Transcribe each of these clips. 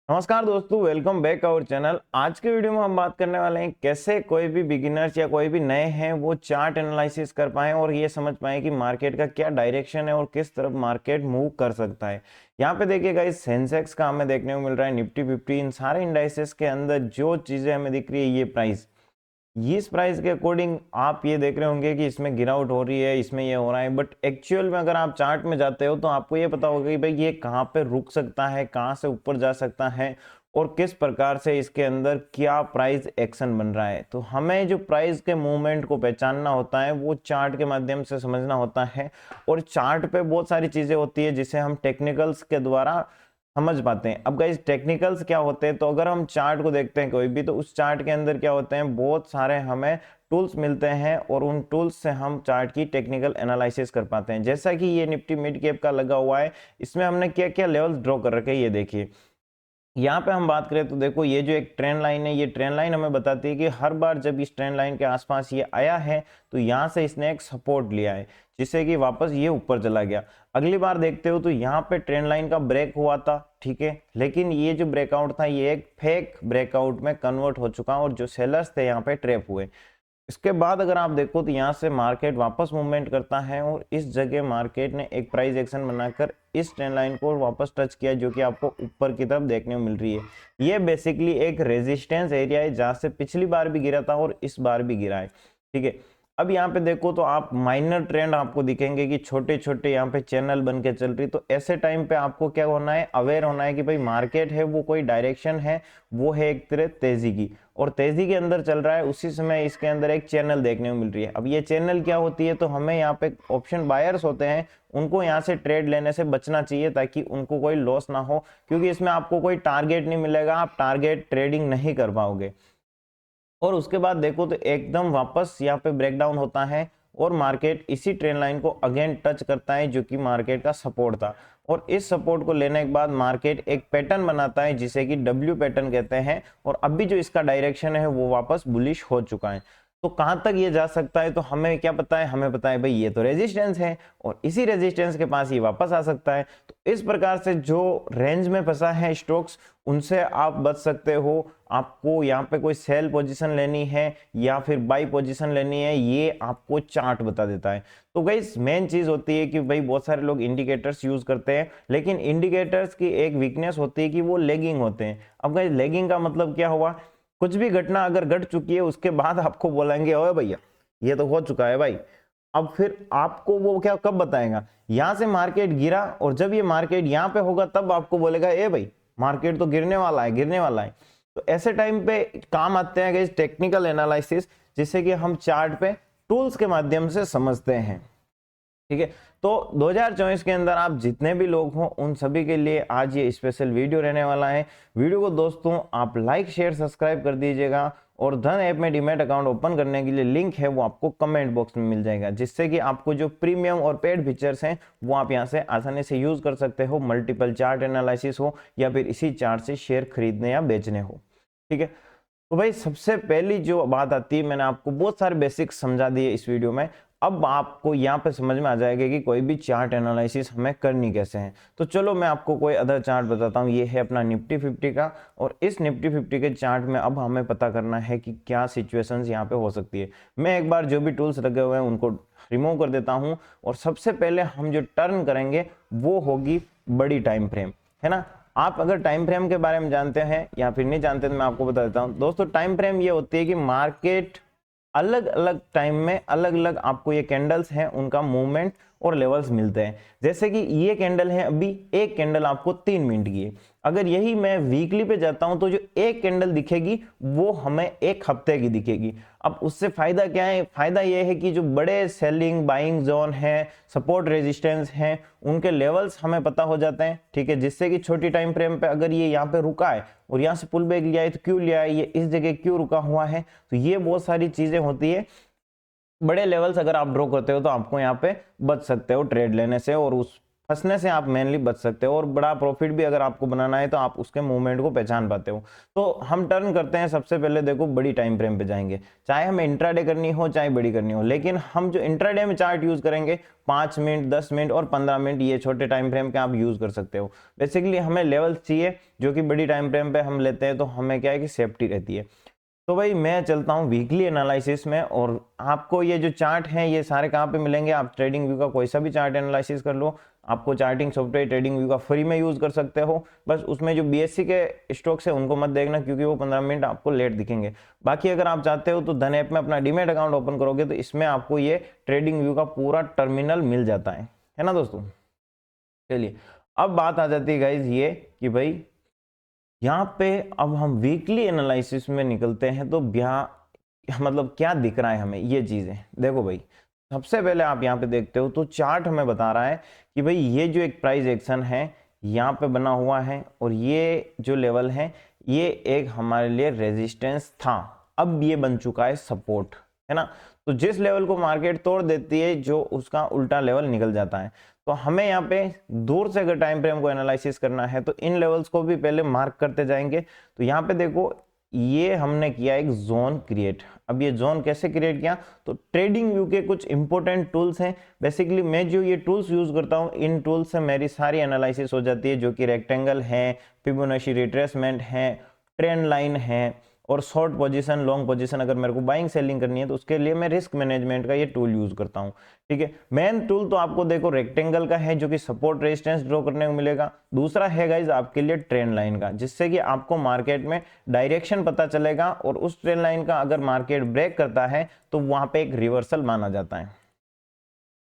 नमस्कार दोस्तों, welcome back our channel. आज के वीडियो में हम बात करने वाले हैं कैसे कोई भी बिगिनर्स या कोई भी नए हैं वो चार्ट एनालिसिस कर पाएं और ये समझ पाएं कि मार्केट का क्या डायरेक्शन है और किस तरफ मार्केट मूव कर सकता है। यहाँ पे देखिएगा, इस सेंसेक्स का हमें देखने को मिल रहा है, निफ्टी 50, इन सारे इंडाइसेस के अंदर जो चीजें हमें दिख रही है, ये प्राइस, इस प्राइस के अकॉर्डिंग आप ये देख रहे होंगे कि इसमें गिरावट हो रही है, इसमें ये हो रहा है, बट एक्चुअल में अगर आप चार्ट में जाते हो तो आपको ये पता होगा कि भाई ये कहाँ पे रुक सकता है, कहाँ से ऊपर जा सकता है और किस प्रकार से इसके अंदर क्या प्राइस एक्शन बन रहा है। तो हमें जो प्राइस के मूवमेंट को पहचानना होता है वो चार्ट के माध्यम से समझना होता है, और चार्ट पे बहुत सारी चीजें होती है जिसे हम टेक्निकल्स के द्वारा समझ पाते हैं। अब गाइस, टेक्निकल्स क्या होते हैं, तो अगर हम चार्ट को देखते हैं कोई भी, तो उस चार्ट के अंदर क्या होते हैं, बहुत सारे हमें टूल्स मिलते हैं और उन टूल्स से हम चार्ट की टेक्निकल एनालिसिस कर पाते हैं। जैसा कि ये निफ्टी मिड कैप का लगा हुआ है, इसमें हमने क्या क्या लेवल्स ड्रॉ कर रखे हैं, ये देखिए। यहाँ पे हम बात करें तो देखो, ये जो एक ट्रेंड लाइन है, ये ट्रेंड लाइन हमें बताती है कि हर बार जब इस ट्रेंड लाइन के आसपास ये आया है तो यहाँ से इसने एक सपोर्ट लिया है, जिससे कि वापस ये ऊपर चला गया। अगली बार देखते हो तो यहाँ पे ट्रेंड लाइन का ब्रेक हुआ था, ठीक है, लेकिन ये जो ब्रेकआउट था ये एक फेक ब्रेकआउट में कन्वर्ट हो चुका और जो सेलर्स थे यहाँ पे ट्रैप हुए। इसके बाद अगर आप देखो तो यहाँ से मार्केट वापस मूवमेंट करता है और इस जगह मार्केट ने एक प्राइस एक्शन बनाकर इस ट्रेंड लाइन को वापस टच किया, जो कि आपको ऊपर की तरफ देखने को मिल रही है। ये बेसिकली एक रेजिस्टेंस एरिया है जहां से पिछली बार भी गिरा था और इस बार भी गिरा है, ठीक है। अब यहाँ पे देखो तो आप माइनर ट्रेंड आपको दिखेंगे कि छोटे छोटे यहाँ पे चैनल बन के चल रही, तो ऐसे टाइम पे आपको क्या होना है, अवेयर होना है कि भाई मार्केट है वो कोई डायरेक्शन है, वो है एक तरह तेजी की, और तेजी के अंदर चल रहा है। उसी समय इसके अंदर एक चैनल देखने को मिल रही है। अब ये चैनल क्या होती है, तो हमें यहाँ पे ऑप्शन बायर्स होते हैं, उनको यहाँ से ट्रेड लेने से बचना चाहिए ताकि उनको कोई लॉस ना हो, क्योंकि इसमें आपको कोई टारगेट नहीं मिलेगा, आप टारगेट ट्रेडिंग नहीं कर पाओगे। और उसके बाद देखो तो एकदम वापस यहाँ पे ब्रेकडाउन होता है और मार्केट इसी ट्रेंड लाइन को अगेन टच करता है, जो कि मार्केट का सपोर्ट था। और इस सपोर्ट को लेने के बाद मार्केट एक पैटर्न बनाता है जिसे कि डब्ल्यू पैटर्न कहते हैं, और अभी जो इसका डायरेक्शन है वो वापस बुलिश हो चुका है। तो कहां तक ये जा सकता है, तो हमें क्या पता है, हमें पता है भाई ये तो रेजिस्टेंस है और इसी रेजिस्टेंस के पास ये वापस आ सकता है। तो इस प्रकार से जो रेंज में फंसा है स्टॉक्स, उनसे आप बच सकते हो। आपको यहाँ पे कोई सेल पोजीशन लेनी है या फिर बाई पोजीशन लेनी है, ये आपको चार्ट बता देता है। तो गाइस, मेन चीज होती है कि भाई बहुत सारे लोग इंडिकेटर्स यूज करते हैं, लेकिन इंडिकेटर्स की एक वीकनेस होती है कि वो लेगिंग होते हैं। अब गाइस, लेगिंग का मतलब क्या हुआ, कुछ भी घटना अगर घट चुकी है उसके बाद आपको बोलेंगे ओए भैया ये तो हो चुका है भाई, अब फिर आपको वो क्या कब बताएगा, यहां से मार्केट गिरा और जब ये मार्केट यहाँ पे होगा तब आपको बोलेगा ए भाई मार्केट तो गिरने वाला है, गिरने वाला है। तो ऐसे टाइम पे काम आते हैं गाइस टेक्निकल एनालिसिस, जिससे कि हम चार्ट पे टूल्स के माध्यम से समझते हैं, ठीक है। तो 2024 के अंदर आप जितने भी लोग हो उन सभी के लिए आज ये स्पेशल वीडियो रहने वाला है। वीडियो को दोस्तों आप लाइक शेयर सब्सक्राइब कर दीजिएगा, और धन ऐप में डीमैट अकाउंट ओपन करने के लिए लिंक है वो आपको कमेंट बॉक्स में मिल जाएगा, जिससे कि आपको जो प्रीमियम और पेड फीचर्स हैं वो आप यहाँ से आसानी से यूज कर सकते हो, मल्टीपल चार्ट एनालिसिस हो या फिर इसी चार्ट से शेयर खरीदने या बेचने हो, ठीक है। तो भाई सबसे पहली जो बात आती है, मैंने आपको बहुत सारे बेसिक्स समझा दिए इस वीडियो में, अब आपको यहाँ पे समझ में आ जाएगा कि कोई भी चार्ट एनालिसिस हमें करनी कैसे है। तो चलो मैं आपको कोई अदर चार्ट बताता हूँ। ये है अपना निफ्टी 50 का, और इस निफ्टी 50 के चार्ट में अब हमें पता करना है कि क्या सिचुएशंस यहाँ पे हो सकती है। मैं एक बार जो भी टूल्स लगे हुए हैं उनको रिमूव कर देता हूँ, और सबसे पहले हम जो टर्न करेंगे वो होगी बड़ी टाइम फ्रेम, है ना। आप अगर टाइम फ्रेम के बारे में जानते हैं या फिर नहीं जानते तो मैं आपको बता देता हूं दोस्तों। टाइम फ्रेम ये होती है कि मार्केट अलग अलग टाइम में अलग अलग आपको ये कैंडल्स हैं उनका मूवमेंट और लेवल्स मिलते हैं। जैसे कि ये कैंडल है, अभी एक कैंडल आपको 3 मिनट की है, अगर यही मैं वीकली पे जाता हूं तो जो एक कैंडल दिखेगी वो हमें एक हफ्ते की दिखेगी। अब उससे फायदा क्या है, फायदा ये है कि जो बड़े सेलिंग बाइंग जोन है, सपोर्ट रेजिस्टेंस है, उनके लेवल्स हमें पता हो जाते हैं, ठीक है। जिससे कि छोटी टाइम फ्रेम पे अगर ये यहाँ पे रुका है और यहाँ से पुल बैक लिया है तो क्यों लिया है, ये इस जगह क्यों रुका हुआ है, तो ये बहुत सारी चीजें होती है। बड़े लेवल्स अगर आप ड्रॉ करते हो तो आपको यहाँ पे बच सकते हो ट्रेड लेने से, और उस फंसने से आप मेनली बच सकते हो, और बड़ा प्रॉफिट भी अगर आपको बनाना है तो आप उसके मूवमेंट को पहचान पाते हो। तो हम टर्न करते हैं, सबसे पहले देखो बड़ी टाइम फ्रेम पे जाएंगे, चाहे हमें इंट्राडे करनी हो चाहे बड़ी करनी हो, लेकिन हम जो इंट्राडे में चार्ट यूज करेंगे 5 मिनट 10 मिनट और 15 मिनट, ये छोटे टाइम फ्रेम के आप यूज कर सकते हो। बेसिकली हमें लेवल्स चाहिए जो कि बड़ी टाइम फ्रेम पे हम लेते हैं, तो हमें क्या है कि सेफ्टी रहती है। तो भाई मैं चलता हूँ वीकली एनालिसिस में, और आपको ये जो चार्ट हैं ये सारे कहाँ पे मिलेंगे, आप ट्रेडिंग व्यू का कोई सा भी चार्ट एनालिसिस कर लो, आपको चार्टिंग सॉफ्टवेयर ट्रेडिंग व्यू का फ्री में यूज कर सकते हो। बस उसमें जो बीएससी के स्टॉक्स है उनको मत देखना, क्योंकि वो 15 मिनट आपको लेट दिखेंगे। बाकी अगर आप चाहते हो तो धन ऐप में अपना डीमैट अकाउंट ओपन करोगे तो इसमें आपको ये ट्रेडिंग व्यू का पूरा टर्मिनल मिल जाता है ना दोस्तों। चलिए अब बात आ जाती है गाइज ये कि भाई यहाँ पे अब हम वीकली एनालिसिस में निकलते हैं, तो मतलब क्या दिख रहा है हमें ये चीजें। देखो भाई सबसे पहले आप यहाँ पे देखते हो तो चार्ट हमें बता रहा है कि भाई ये जो एक प्राइस एक्शन है यहाँ पे बना हुआ है, और ये जो लेवल है ये एक हमारे लिए रेजिस्टेंस था, अब ये बन चुका है सपोर्ट, है ना। तो जिस लेवल को मार्केट तोड़ देती है जो उसका उल्टा लेवल निकल जाता है। तो हमें यहाँ पे दूर से अगर टाइम फ्रेम को एनालिसिस करना है तो इन लेवल्स को भी पहले मार्क करते जाएंगे। तो यहाँ पे देखो ये हमने किया एक जोन क्रिएट। अब ये जोन कैसे क्रिएट किया, तो ट्रेडिंग व्यू के कुछ इंपॉर्टेंट टूल्स हैं। बेसिकली मैं जो ये टूल्स यूज करता हूँ इन टूल्स से मेरी सारी एनालिसिस हो जाती है, जो कि रेक्टेंगल है, फिबोनाची रिट्रेसमेंट है, ट्रेंड लाइन है, और शॉर्ट पोजीशन लॉन्ग पोजीशन अगर मेरे को बाइंग सेलिंग करनी है तो उसके लिए मैं रिस्क मैनेजमेंट का ये टूल यूज करता हूँ। ठीक है, मेन टूल तो आपको देखो रेक्टेंगल का है जो कि सपोर्ट रेजिस्टेंस ड्रॉ करने को मिलेगा। दूसरा है गाइज आपके लिए ट्रेंड लाइन का, जिससे कि आपको मार्केट में डायरेक्शन पता चलेगा, और उस ट्रेंड लाइन का अगर मार्केट ब्रेक करता है तो वहां पे एक रिवर्सल माना जाता है।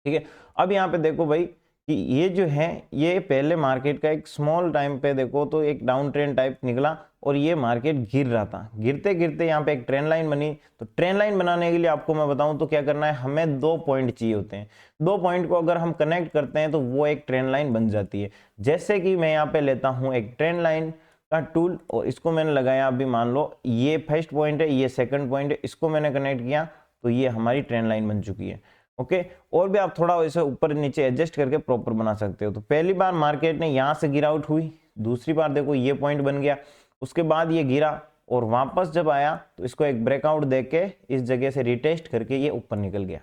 ठीक है, अब यहाँ पे देखो भाई कि ये जो है ये पहले मार्केट का एक स्मॉल टाइम पे देखो तो एक डाउन ट्रेंड टाइप निकला, और ये मार्केट गिर रहा था, गिरते गिरते यहाँ पे एक ट्रेंड लाइन बनी। तो ट्रेंड लाइन बनाने के लिए आपको मैं बताऊं तो क्या करना है, हमें 2 पॉइंट चाहिए होते हैं। 2 पॉइंट को अगर हम कनेक्ट करते हैं तो वो एक ट्रेंड लाइन बन जाती है। जैसे कि मैं यहाँ पे लेता हूँ एक ट्रेंड लाइन का टूल, और इसको मैंने लगाया, अभी मान लो ये फर्स्ट पॉइंट है, ये सेकंड पॉइंट है, इसको मैंने कनेक्ट किया तो ये हमारी ट्रेंड लाइन बन चुकी है। ओके, और भी आप थोड़ा वैसे ऊपर नीचे एडजस्ट करके प्रॉपर बना सकते हो। तो पहली बार मार्केट ने यहां से गिर आउट हुई, दूसरी बार देखो ये पॉइंट बन गया, उसके बाद ये गिरा और वापस जब आया तो इसको एक ब्रेकआउट देके इस जगह से रिटेस्ट करके ये ऊपर निकल गया,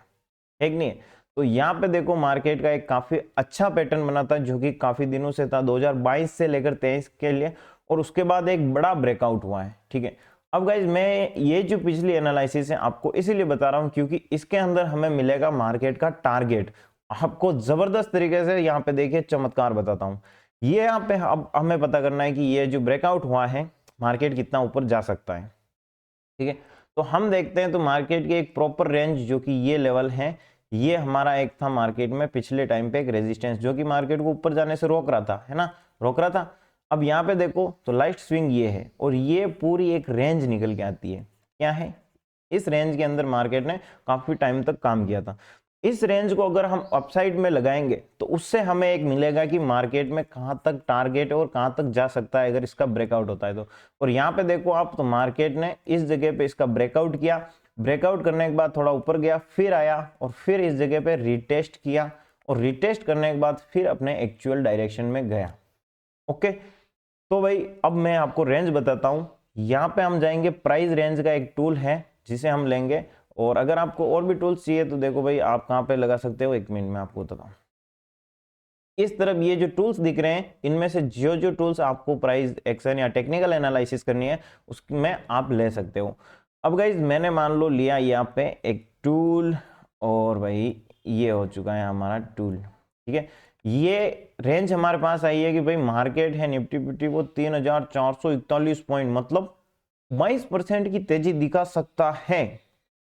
ठीक नहीं। तो यहाँ पे देखो मार्केट का एक काफी अच्छा पैटर्न बना था जो कि काफी दिनों से था, 2022 से लेकर 23 के लिए, और उसके बाद एक बड़ा ब्रेकआउट हुआ है। ठीक है, अब गाइज मैं ये जो पिछली एनालिसिस है आपको इसीलिए बता रहा हूं क्योंकि इसके अंदर हमें मिलेगा मार्केट का टारगेट। आपको जबरदस्त तरीके से यहाँ पे देखिए चमत्कार बताता हूं। ये यहाँ पे अब हमें पता करना है कि ये जो ब्रेकआउट हुआ है मार्केट कितना ऊपर जा सकता है। ठीक है, तो हम देखते हैं तो मार्केट की एक प्रॉपर रेंज जो कि ये लेवल है, ये हमारा एक था मार्केट में पिछले टाइम पे एक रेजिस्टेंस जो कि मार्केट को ऊपर जाने से रोक रहा था, है ना, रोक रहा था। अब यहाँ पे देखो तो लास्ट स्विंग ये है, और ये पूरी एक रेंज निकल के आती है। क्या है, इस रेंज के अंदर मार्केट ने काफी टाइम तक काम किया था। इस रेंज को अगर हम अपसाइड में लगाएंगे तो उससे हमें एक मिलेगा कि मार्केट में कहां तक टारगेट और कहां तक जा सकता है अगर इसका ब्रेकआउट होता है तो। और यहाँ पे देखो आप, तो मार्केट ने इस जगह पे इसका ब्रेकआउट किया, ब्रेकआउट करने के बाद थोड़ा ऊपर गया, फिर आया और फिर इस जगह पे रिटेस्ट किया, और रिटेस्ट करने के बाद फिर अपने एक्चुअल डायरेक्शन में गया। ओके, तो भाई अब मैं आपको रेंज बताता हूं। यहाँ पे हम जाएंगे, प्राइस रेंज का एक टूल है जिसे हम लेंगे, और अगर आपको और भी टूल्स चाहिए तो देखो भाई आप कहाँ पे लगा सकते हो, 1 मिनट में आपको बताता हूँ। इस तरफ ये जो टूल्स दिख रहे हैं इनमें से जो टूल्स आपको प्राइस एक्शन या टेक्निकल एनालिसिस करनी है उसमें आप ले सकते हो। अब गाइज मैंने मान लो लिया यहाँ पे एक टूल, और भाई ये हो चुका है हमारा टूल। ठीक है, ये रेंज हमारे पास आई है कि भाई मार्केट है निफ्टी फिफ्टी वो 3441 पॉइंट, मतलब 22% की तेजी दिखा सकता है।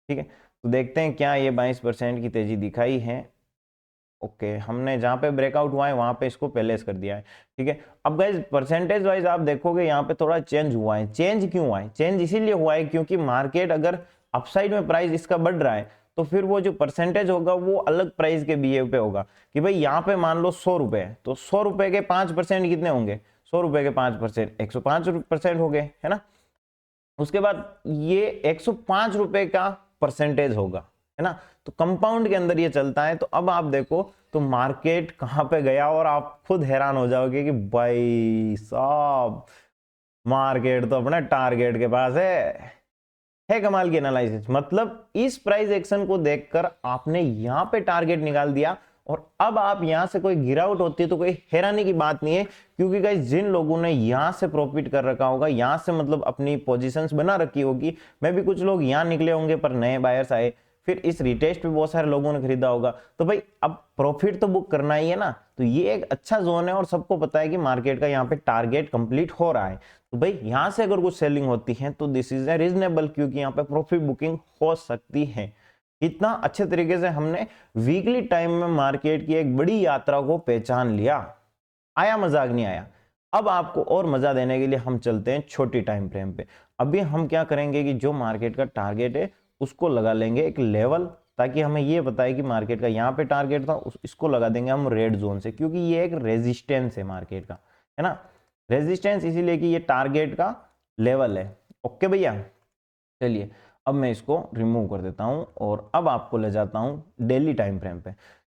ठीक है, तो देखते हैं क्या ये 22% की तेजी दिखाई है। ओके, हमने जहां पे ब्रेकआउट हुआ है वहां पे इसको पहले कर दिया है। ठीक है, अब गाइज परसेंटेज वाइज आप देखोगे यहाँ पे थोड़ा चेंज हुआ है। चेंज क्यों हुआ है, चेंज इसीलिए हुआ है क्योंकि मार्केट अगर अपसाइड में प्राइस इसका बढ़ रहा है तो फिर वो जो परसेंटेज होगा वो अलग प्राइस के बिहेव पे होगा कि भाई यहाँ पे मान लो 100 रुपए है तो 100 रुपए के 5% कितने होंगे, 100 रुपए के 5% 105% हो गए, है ना। उसके बाद ये 105 रुपए का परसेंटेज होगा, है ना। तो कंपाउंड के अंदर ये चलता है। तो अब आप देखो तो मार्केट कहां पे गया और आप खुद हैरान हो जाओगे कि भाई साहब मार्केट तो अपने टारगेट के पास है कमाल की एनालिसिस। मतलब इस प्राइस एक्शन को देखकर आपने यहां पे टारगेट निकाल दिया और अब आप यहां से कोई गिरावट होती है तो कोई हैरानी की बात नहीं है, क्योंकि गाइस जिन लोगों ने यहां से प्रॉफिट कर रखा होगा, यहां से मतलब अपनी पोजीशंस बना रखी होगी, मैं भी कुछ लोग यहां निकले होंगे पर नए बायर्स आए, फिर इस रिटेस्ट पे बहुत सारे लोगों ने खरीदा होगा, तो भाई अब प्रॉफिट तो बुक करना ही है ना। तो ये एक अच्छा जोन है और सबको पता है कि मार्केट का यहाँ पे टारगेट कंप्लीट हो रहा है। तो भाई यहां से अगर कुछ सेलिंग होती है तो दिस इज ए रीजनेबल, क्योंकि यहाँ पे प्रॉफिट बुकिंग हो सकती है। इतना अच्छे तरीके से हमने वीकली टाइम में मार्केट की एक बड़ी यात्रा को पहचान लिया। आया मजाक नहीं आया। अब आपको और मजा देने के लिए हम चलते हैं छोटी टाइम फ्रेम पे। अभी हम क्या करेंगे कि जो मार्केट का टारगेट है उसको लगा लेंगे एक लेवल, ताकि हमें ये पता है कि मार्केट का यहाँ पे टारगेट था, इसको लगा देंगे हम रेड जोन से, क्योंकि ये एक रेजिस्टेंस है मार्केट का, है ना। रेजिस्टेंस इसीलिए कि ये टारगेट का लेवल है। ओके भैया, चलिए अब मैं इसको रिमूव कर देता हूं और अब आपको ले जाता हूं डेली टाइम फ्रेम पे।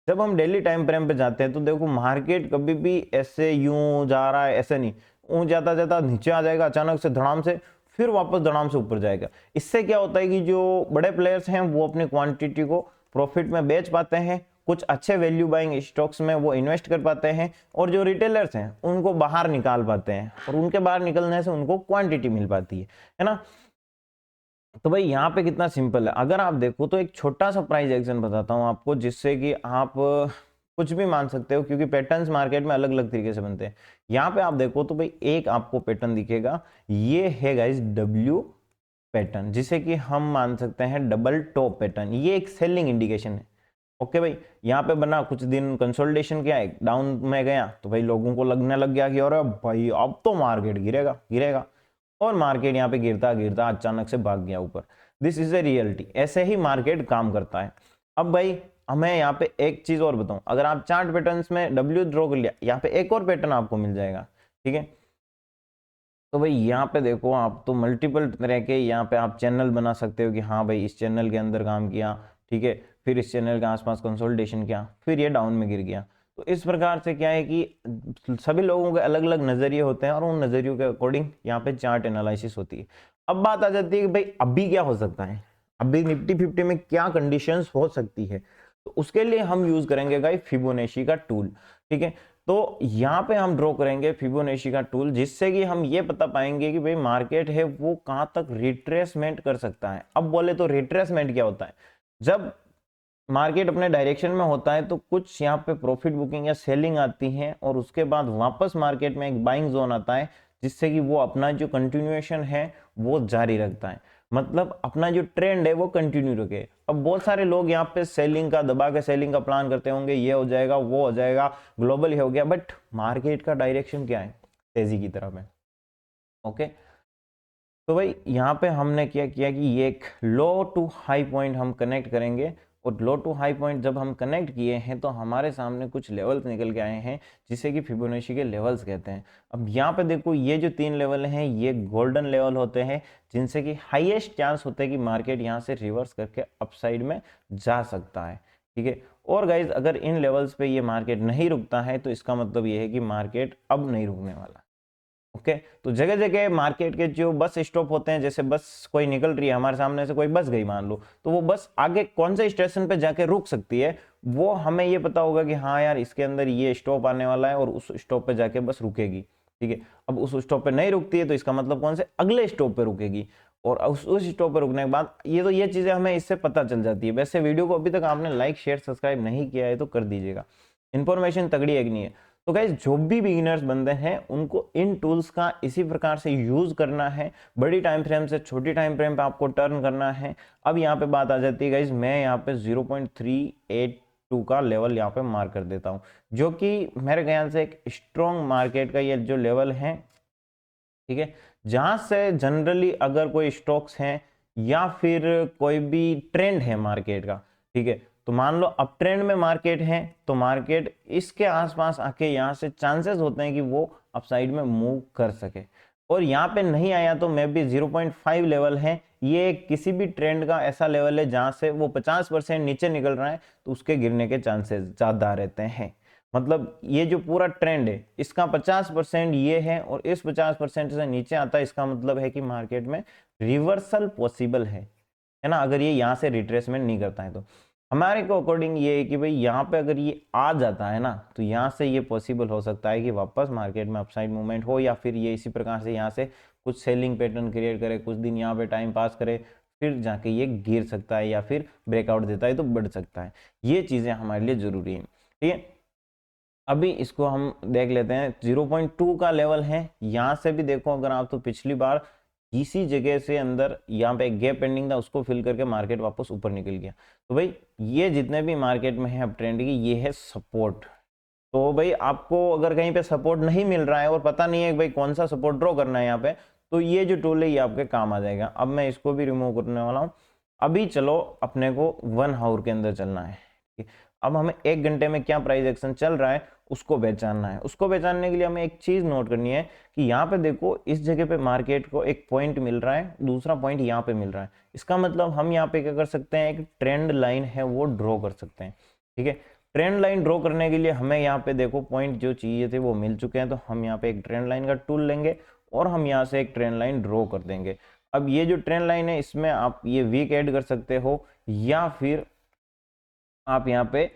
जब हम डेली टाइम फ्रेम पे जाते हैं तो देखो मार्केट कभी भी ऐसे यूं जा रहा है, ऐसे नहीं, ऊं जाता जाता नीचे आ जाएगा अचानक से धड़ाम से, फिर वापस धड़ाम से ऊपर जाएगा। इससे क्या होता है कि जो बड़े प्लेयर्स हैं वो अपनी क्वांटिटी को प्रॉफिट में बेच पाते हैं, कुछ अच्छे वैल्यू बाइंग स्टॉक्स में वो इन्वेस्ट कर पाते हैं, और जो रिटेलर्स हैं उनको बाहर निकाल पाते हैं, और उनके बाहर निकलने से उनको क्वांटिटी मिल पाती है ना। तो भाई यहाँ पे कितना सिंपल है, अगर आप देखो तो एक छोटा सा प्राइस एक्शन बताता हूँ आपको, जिससे कि आप कुछ भी मान सकते हो, क्योंकि पैटर्न्स मार्केट में अलग अलग तरीके से बनते हैं। यहाँ पे आप देखो तो भाई एक आपको पैटर्न दिखेगा, ये है गाइस डब्ल्यू पैटर्न, जिसे कि हम मान सकते हैं डबल टॉप पैटर्न। ये एक सेलिंग इंडिकेशन है। ओके भाई, यहाँ पे बना, कुछ दिन कंसोलिडेशन किया, एक डाउन में गया, तो भाई लोगों को लगने लग गया कि अरे भाई अब तो मार्केट गिरेगा गिरेगा, और मार्केट यहाँ पे गिरता गिरता अचानक से भाग गया ऊपर। दिस इज ए रियलिटी, ऐसे ही मार्केट काम करता है। अब भाई हमें यहाँ पे एक चीज और बताऊं, अगर आप चार्ट पैटर्न्स में डब्ल्यू ड्रॉ कर लिया, यहाँ पे एक और पैटर्न आपको मिल जाएगा, ठीक है। तो भाई यहाँ पे देखो, आप तो मल्टीपल तरह के यहाँ पे आप चैनल बना सकते हो कि हाँ भाई इस चैनल के अंदर काम किया, ठीक है, फिर इस चैनल के आसपास कंसोलिडेशन किया, फिर ये डाउन में गिर गया। तो इस प्रकार से क्या है कि सभी लोगों के अलग अलग नजरिए होते हैं और उन नजरियों के अकॉर्डिंग यहाँ पे चार्ट एनालिसिस होती है। अब बात आ जाती है कि भाई अभी क्या हो सकता है, अभी निफ्टी 50 में क्या कंडीशंस हो सकती है। तो उसके लिए हम यूज करेंगे भाई फिबोनाची का टूल, ठीक है। तो यहाँ पे हम ड्रॉ करेंगे फिबोनाची का टूल, जिससे कि हम ये बता पाएंगे कि भाई मार्केट है वो कहां तक रिट्रेसमेंट कर सकता है। अब बोले तो रिट्रेसमेंट क्या होता है, जब मार्केट अपने डायरेक्शन में होता है तो कुछ यहाँ पे प्रॉफिट बुकिंग या सेलिंग आती है, और उसके बाद वापस मार्केट में एक बाइंग जोन आता है, जिससे कि वो अपना जो कंटिन्यूएशन है वो जारी रखता है, मतलब अपना जो ट्रेंड है वो कंटिन्यू रखे। अब बहुत सारे लोग यहाँ पे सेलिंग का दबा के सेलिंग का प्लान करते होंगे, ये हो जाएगा वो हो जाएगा, ग्लोबल हो गया, बट मार्केट का डायरेक्शन क्या है, तेजी की तरफ है। ओके, तो भाई यहाँ पे हमने क्या किया कि ये एक लो टू हाई पॉइंट हम कनेक्ट करेंगे, और लो टू हाई पॉइंट जब हम कनेक्ट किए हैं तो हमारे सामने कुछ लेवल्स निकल के आए हैं, जिसे कि फिबोनाची के लेवल्स कहते हैं। अब यहाँ पे देखो ये जो 3 लेवल हैं ये गोल्डन लेवल होते हैं, जिनसे कि हाईएस्ट चांस होता है कि मार्केट यहाँ से रिवर्स करके अपसाइड में जा सकता है, ठीक है। और गाइज अगर इन लेवल्स पे ये मार्केट नहीं रुकता है तो इसका मतलब ये है कि मार्केट अब नहीं रुकने वाला। ओके, तो जगह जगह मार्केट के जो बस स्टॉप होते हैं, जैसे बस कोई निकल रही है हमारे सामने से, कोई बस गई मान लो, तो वो बस आगे कौन से स्टेशन पे जाके रुक सकती है, वो हमें ये पता होगा कि हाँ यार इसके अंदर ये स्टॉप आने वाला है और उस स्टॉप पे जाके बस रुकेगी, ठीक है। अब उस स्टॉप पे नहीं रुकती है तो इसका मतलब कौन से अगले स्टॉप पे रुकेगी, और उस स्टॉप पे रुकने के बाद ये चीजें हमें इससे पता चल जाती है। वैसे वीडियो को अभी तक आपने लाइक शेयर सब्सक्राइब नहीं किया है तो कर दीजिएगा, इन्फॉर्मेशन तगड़ी है कि नहीं है। तो गाइस जो भी बिगिनर्स बंदे हैं उनको इन टूल्स का इसी प्रकार से यूज करना है, बड़ी टाइम फ्रेम से छोटी टाइम फ्रेम पे आपको टर्न करना है। अब यहाँ पे बात आ जाती है गाइस, मैं यहाँ पे 0.382 का लेवल यहाँ पे मार्क कर देता हूँ, जो कि मेरे ख्याल से एक स्ट्रॉन्ग मार्केट का ये जो लेवल है, ठीक है, जहां से जनरली अगर कोई स्टॉक्स हैं या फिर कोई भी ट्रेंड है मार्केट का, ठीक है, तो मान लो अप ट्रेंड में मार्केट है तो मार्केट इसके आसपास आके यहाँ से चांसेस होते हैं कि वो अपसाइड में मूव कर सके। और यहाँ पे नहीं आया तो मे बी 0.5 लेवल है, ये किसी भी ट्रेंड का ऐसा लेवल है जहां से वो 50% नीचे निकल रहा है तो उसके गिरने के चांसेस ज्यादा रहते हैं। मतलब ये जो पूरा ट्रेंड है इसका 50% ये है और इस 50% से नीचे आता है, इसका मतलब है कि मार्केट में रिवर्सल पॉसिबल है ना, अगर ये यहाँ से रिट्रेसमेंट नहीं करता है तो। हमारे को अकॉर्डिंग ये है कि भाई यहाँ पे अगर ये आ जाता है ना तो यहाँ से ये पॉसिबल हो सकता है कि वापस मार्केट में अपसाइड मूवमेंट हो, या फिर ये इसी प्रकार से यहाँ से कुछ सेलिंग पैटर्न क्रिएट करे, कुछ दिन यहाँ पे टाइम पास करे, फिर जाके ये गिर सकता है या फिर ब्रेकआउट देता है तो बढ़ सकता है। ये चीजें हमारे लिए जरूरी है, ठीक है। अभी इसको हम देख लेते हैं, 0.2 का लेवल है, यहाँ से भी देखो अगर आप तो पिछली बार इसी जगह से अंदर यहाँ पे गैप पेंडिंग था उसको फिल करके मार्केट वापस ऊपर निकल गया। तो भाई ये जितने भी मार्केट में है अब ट्रेंड की, ये है सपोर्ट। तो भाई आपको अगर कहीं पे सपोर्ट नहीं मिल रहा है और पता नहीं है भाई कौन सा सपोर्ट ड्रॉ करना है यहाँ पे, तो ये जो टूल है ये आपके काम आ जाएगा। अब मैं इसको भी रिमूव करने वाला हूँ। अभी चलो अपने को 1 आवर के अंदर चलना है। अब हमें 1 घंटे में क्या प्राइस एक्शन चल रहा है उसको पहचानना है। उसको पहचानने के लिए हमें एक चीज नोट करनी है कि यहाँ पे देखो इस जगह पे मार्केट को एक पॉइंट मिल रहा है, दूसरा पॉइंट यहाँ पे मिल रहा है। इसका मतलब हम यहाँ पे क्या कर सकते हैं, एक ट्रेंड लाइन है वो ड्रॉ कर सकते हैं, ठीक है। ट्रेंड लाइन ड्रॉ करने के लिए हमें यहाँ पे देखो पॉइंट जो चाहिए थे वो मिल चुके हैं, तो हम यहाँ पे एक ट्रेंड लाइन का टूल लेंगे और हम यहाँ से एक ट्रेंड लाइन ड्रॉ कर देंगे। अब ये जो ट्रेंड लाइन है इसमें आप ये वीक ऐड कर सकते हो, या फिर आप यहाँ पे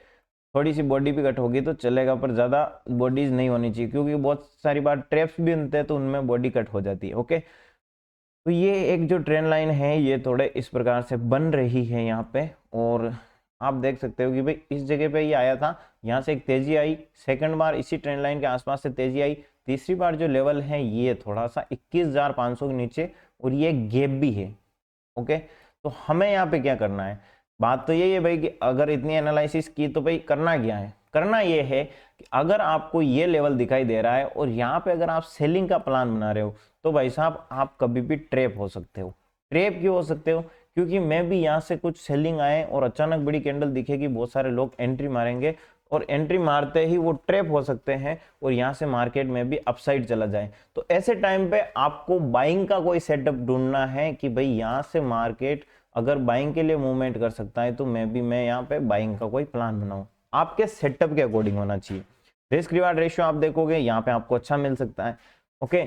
थोड़ी सी बॉडी भी कट होगी तो चलेगा, पर ज्यादा बॉडीज नहीं होनी चाहिए क्योंकि बहुत सारी बार ट्रैप्स भी बनते हैं तो उनमें बॉडी कट हो जाती है। ओके, तो ये एक जो ट्रेंड लाइन है ये थोड़े इस प्रकार से बन रही है यहाँ पे, और आप देख सकते हो कि भाई इस जगह पे ये आया था, यहाँ से एक तेजी आई, सेकंड बार इसी ट्रेंड लाइन के आसपास से तेजी आई, तीसरी बार जो लेवल है ये थोड़ा सा 21,500 के नीचे और ये गैप भी है। ओके, तो हमें यहाँ पे क्या करना है, बात तो यही है भाई कि अगर इतनी एनालिसिस की तो भाई करना क्या है, करना ये है कि अगर आपको ये लेवल दिखाई दे रहा है और यहाँ पे अगर आप सेलिंग का प्लान बना रहे हो तो भाई साहब आप कभी भी ट्रैप हो सकते हो। ट्रैप क्यों हो सकते हो, क्योंकि मैं भी यहाँ से कुछ सेलिंग आए और अचानक बड़ी कैंडल दिखेगी, बहुत सारे लोग एंट्री मारेंगे और एंट्री मारते ही वो ट्रैप हो सकते हैं और यहाँ से मार्केट में भी अपसाइड चला जाए। तो ऐसे टाइम पे आपको बाइंग का कोई सेटअप ढूंढना है कि भाई यहाँ से मार्केट अगर बाइंग के लिए मूवमेंट कर सकता है तो मैं यहाँ पे बाइंग का कोई प्लान बनाऊं, आपके सेटअप के अकॉर्डिंग होना चाहिए। रिस्क रिवार्ड रेशियो आप देखोगे यहाँ पे आपको अच्छा मिल सकता है। ओके,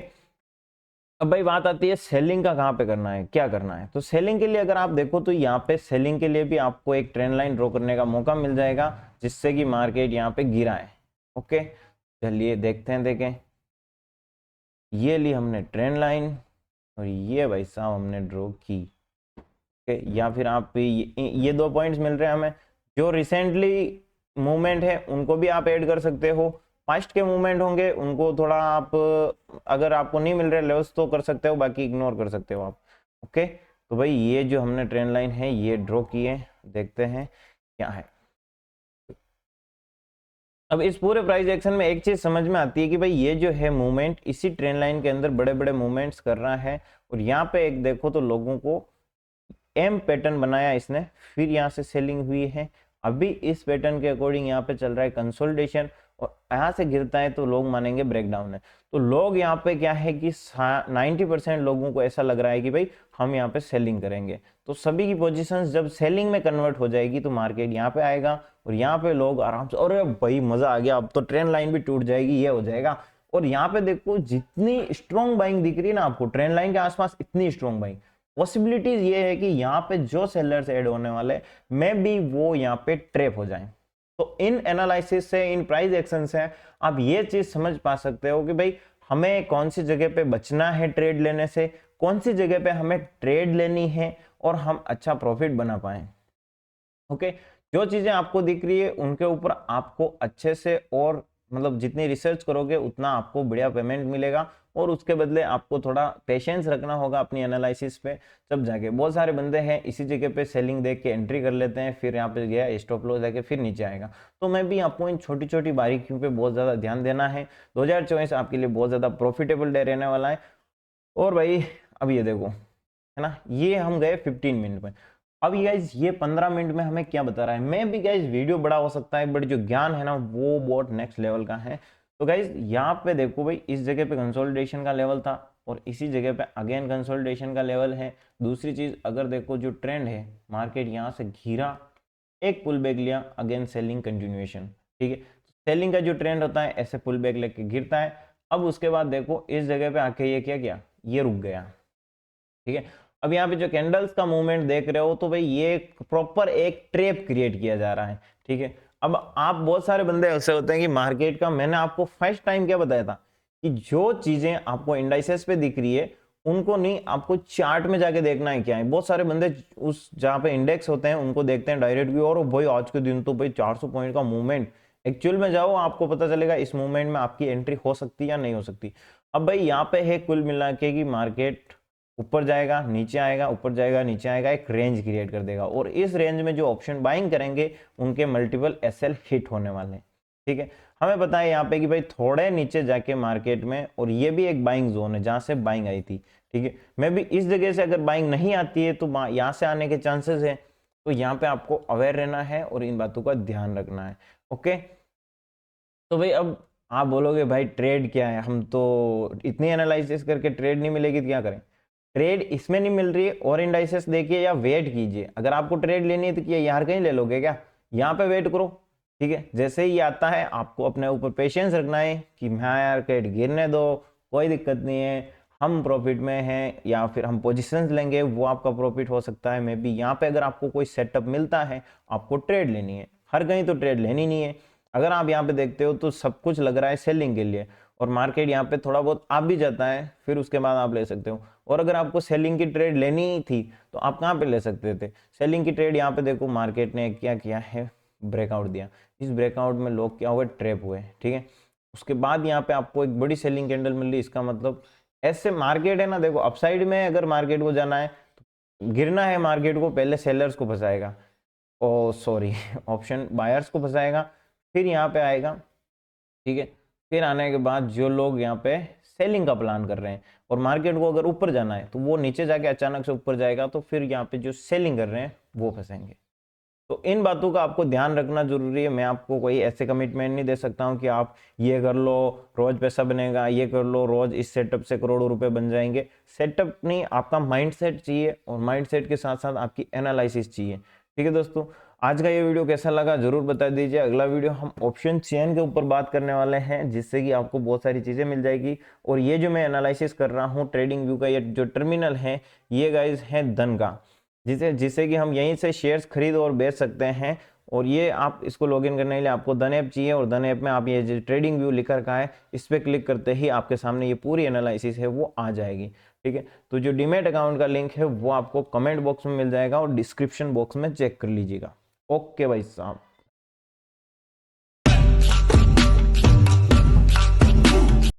अब भाई बात आती है सेलिंग का, कहाँ पे करना है, क्या करना है। तो सेलिंग के लिए अगर आप देखो तो यहाँ पे सेलिंग के लिए भी आपको एक ट्रेंड लाइन ड्रॉ करने का मौका मिल जाएगा जिससे कि मार्केट यहाँ पे गिरा है। ओके, चलिए देखते हैं, देखें ये ली हमने ट्रेंड लाइन और ये भाई साहब हमने ड्रॉ की। या फिर आप ये 2 पॉइंट्स मिल रहे हैं हमें, जो रिसेंटली मूवमेंट है उनको भी आप ऐड कर सकते हो, पास्ट के मूवमेंट होंगे उनको थोड़ा आप अगर आपको नहीं मिल रहे लेवल्स तो कर सकते हो, बाकी इग्नोर कर सकते हो आप। ओके, तो भाई ये जो हमने ट्रेंड लाइन है ये ड्रॉ किए, देखते हैं क्या है। अब इस पूरे प्राइस एक्शन में एक चीज समझ में आती है कि भाई ये जो है मूवमेंट इसी ट्रेंड लाइन के अंदर बड़े बड़े मूवमेंट्स कर रहा है, और यहाँ पे एक देखो तो लोगों को एम पैटर्न बनाया इसने, फिर यहाँ से सेलिंग हुई है, अभी इस पैटर्न के अकॉर्डिंग यहाँ पे चल रहा है कंसोलिडेशन और यहाँ से गिरता है तो लोग मानेंगे ब्रेकडाउन है। तो लोग यहाँ पे क्या है कि 90% लोगों को ऐसा लग रहा है कि भाई हम यहाँ पे सेलिंग करेंगे, तो सभी की पोजीशंस जब सेलिंग में कन्वर्ट हो जाएगी तो मार्केट यहाँ पे आएगा और यहाँ पे लोग आराम से, अरे भाई मजा आ गया अब तो ट्रेंड लाइन भी टूट जाएगी, ये हो जाएगा। और यहाँ पे देखो जितनी स्ट्रॉन्ग बाइंग दिख रही है ना आपको ट्रेंड लाइन के आसपास, इतनी स्ट्रॉन्ग बाइंग, पॉसिबिलिटीज ये है कि यहाँ पे जो सेलर्स ऐड होने वाले मे बी वो यहाँ पे ट्रैप हो जाएं। तो इन एनालिसिस से, इन प्राइस एक्शन से आप ये चीज समझ पा सकते हो कि भाई हमें कौन सी जगह पे बचना है ट्रेड लेने से, कौन सी जगह पे हमें ट्रेड लेनी है और हम अच्छा प्रॉफिट बना पाए। ओके, जो चीजें आपको दिख रही है उनके ऊपर आपको अच्छे से और मतलब जितनी रिसर्च करोगे उतना आपको बढ़िया पेमेंट मिलेगा, और उसके बदले आपको थोड़ा पेशेंस रखना होगा अपनी एनालिसिस पे। तब जाके बहुत सारे बंदे हैं इसी जगह पे सेलिंग देख के एंट्री कर लेते हैं, फिर यहाँ पे गया स्टॉप लॉस लेके फिर नीचे आएगा। तो मैं भी आपको इन छोटी छोटी बारीकियों पे बहुत ज्यादा ध्यान देना है। 2024 आपके लिए बहुत ज्यादा प्रॉफिटेबल डे रहने वाला है। और भाई अब ये देखो है ना, ये हम गए 15 मिनट में, अब गाइज ये 15 मिनट में हमें क्या बता रहा है। मैं भी गाइज वीडियो बड़ा हो सकता है बट जो ज्ञान है ना वो बहुत नेक्स्ट लेवल का है। तो गाइज यहाँ पे देखो भाई इस जगह पे कंसोलिडेशन का लेवल था, और इसी जगह पे अगेन कंसोलिडेशन का लेवल है। दूसरी चीज अगर देखो जो ट्रेंड है, मार्केट यहाँ से घिरा, एक पुल बैक लिया, अगेन सेलिंग कंटिन्यूएशन, ठीक है। सेलिंग का जो ट्रेंड होता है ऐसे पुल बैक लेके गिरता है। अब उसके बाद देखो इस जगह पे आके ये क्या किया, ये रुक गया, ठीक है। अब यहाँ पे जो कैंडल्स का मूवमेंट देख रहे हो तो भाई ये प्रॉपर एक ट्रैप क्रिएट किया जा रहा है, ठीक है। अब आप बहुत सारे बंदे ऐसे होते हैं कि मार्केट का, मैंने आपको फर्स्ट टाइम क्या बताया था कि जो चीजें आपको इंडाइसेस पे दिख रही है उनको नहीं, आपको चार्ट में जाके देखना है क्या है। बहुत सारे बंदे उस जहाँ पे इंडेक्स होते हैं उनको देखते हैं डायरेक्ट व्यू, और भाई आज के दिन तो भाई 400 पॉइंट का मूवमेंट, एक्चुअल में जाओ आपको पता चलेगा इस मूवमेंट में आपकी एंट्री हो सकती है या नहीं हो सकती। अब भाई यहाँ पे है कुल मिला के कि मार्केट ऊपर जाएगा नीचे आएगा, ऊपर जाएगा नीचे आएगा, एक रेंज क्रिएट कर देगा, और इस रेंज में जो ऑप्शन बाइंग करेंगे उनके मल्टीपल एसएल हिट होने वाले हैं, ठीक है। हमें पता है यहाँ पे कि भाई थोड़े नीचे जाके मार्केट में, और ये भी एक बाइंग जोन है जहां से बाइंग आई थी, ठीक है। मैं भी इस जगह से अगर बाइंग नहीं आती है तो यहाँ से आने के चांसेस है, तो यहाँ पे आपको अवेयर रहना है और इन बातों का ध्यान रखना है, ओके। तो भाई अब आप बोलोगे भाई ट्रेड क्या है, हम तो इतनी एनालिसिस करके ट्रेड नहीं मिलेगी तो क्या करें। ट्रेड इसमें नहीं मिल रही है और इंडाइसेस देखिए या वेट कीजिए। अगर आपको ट्रेड लेनी है तो क्या यार कहीं ले लोगे क्या, यहाँ पे वेट करो, ठीक है। जैसे ही आता है आपको अपने ऊपर पेशेंस रखना है कि हाँ यार ट्रेड गिरने दो, कोई दिक्कत नहीं है, हम प्रॉफिट में हैं या फिर हम पोजीशंस लेंगे, वो आपका प्रॉफिट हो सकता है। मे बी यहाँ पे अगर आपको कोई सेटअप मिलता है आपको ट्रेड लेनी है, हर कहीं तो ट्रेड लेनी नहीं है। अगर आप यहाँ पे देखते हो तो सब कुछ लग रहा है सेलिंग के लिए, और मार्केट यहाँ पे थोड़ा बहुत आ भी जाता है, फिर उसके बाद आप ले सकते हो। और अगर आपको सेलिंग की ट्रेड लेनी थी तो आप कहाँ पे ले सकते थे सेलिंग की ट्रेड। यहाँ पे देखो मार्केट ने क्या किया है, ब्रेकआउट दिया, इस ब्रेकआउट में लोग क्या हुए, ट्रैप हुए, ठीक है। उसके बाद यहाँ पे आपको एक बड़ी सेलिंग कैंडल मिल रही, इसका मतलब ऐसे मार्केट है ना, देखो अपसाइड में अगर मार्केट को जाना है तो गिरना है मार्केट को, पहले सेलर्स को फंसाएगा, ओ सॉरी ऑप्शन बायर्स को फंसाएगा, फिर यहाँ पे आएगा, ठीक है। फिर आने के बाद जो लोग यहाँ पे सेलिंग का प्लान कर रहे हैं, और मार्केट को अगर ऊपर जाना है तो वो नीचे जाके अचानक से ऊपर जाएगा, तो फिर यहाँ पे जो सेलिंग कर रहे हैं वो फंसेंगे। तो इन बातों का आपको ध्यान रखना जरूरी है। मैं आपको कोई ऐसे कमिटमेंट नहीं दे सकता हूँ कि आप ये कर लो रोज पैसा बनेगा, ये कर लो रोज इस सेटअप से करोड़ों रुपए बन जाएंगे। सेटअप नहीं, आपका माइंडसेट चाहिए, और माइंडसेट के साथ साथ आपकी एनालिसिस चाहिए, ठीक है दोस्तों। आज का ये वीडियो कैसा लगा जरूर बता दीजिए। अगला वीडियो हम ऑप्शन चेन के ऊपर बात करने वाले हैं, जिससे कि आपको बहुत सारी चीजें मिल जाएगी। और ये जो मैं एनालिसिस कर रहा हूँ ट्रेडिंग व्यू का, ये जो टर्मिनल है ये गाइज है धन का, जिससे कि हम यहीं से शेयर्स खरीद और बेच सकते हैं। और ये आप इसको लॉगिन करने के लिए आपको धन ऐप चाहिए, और धन ऐप में आप ये जो ट्रेडिंग व्यू लिख रखा है इस पर क्लिक करते ही आपके सामने ये पूरी एनालिसिस है वो आ जाएगी, ठीक है। तो जो डीमैट अकाउंट का लिंक है वो आपको कमेंट बॉक्स में मिल जाएगा और डिस्क्रिप्शन बॉक्स में चेक कर लीजिएगा। ओके भाई साहब।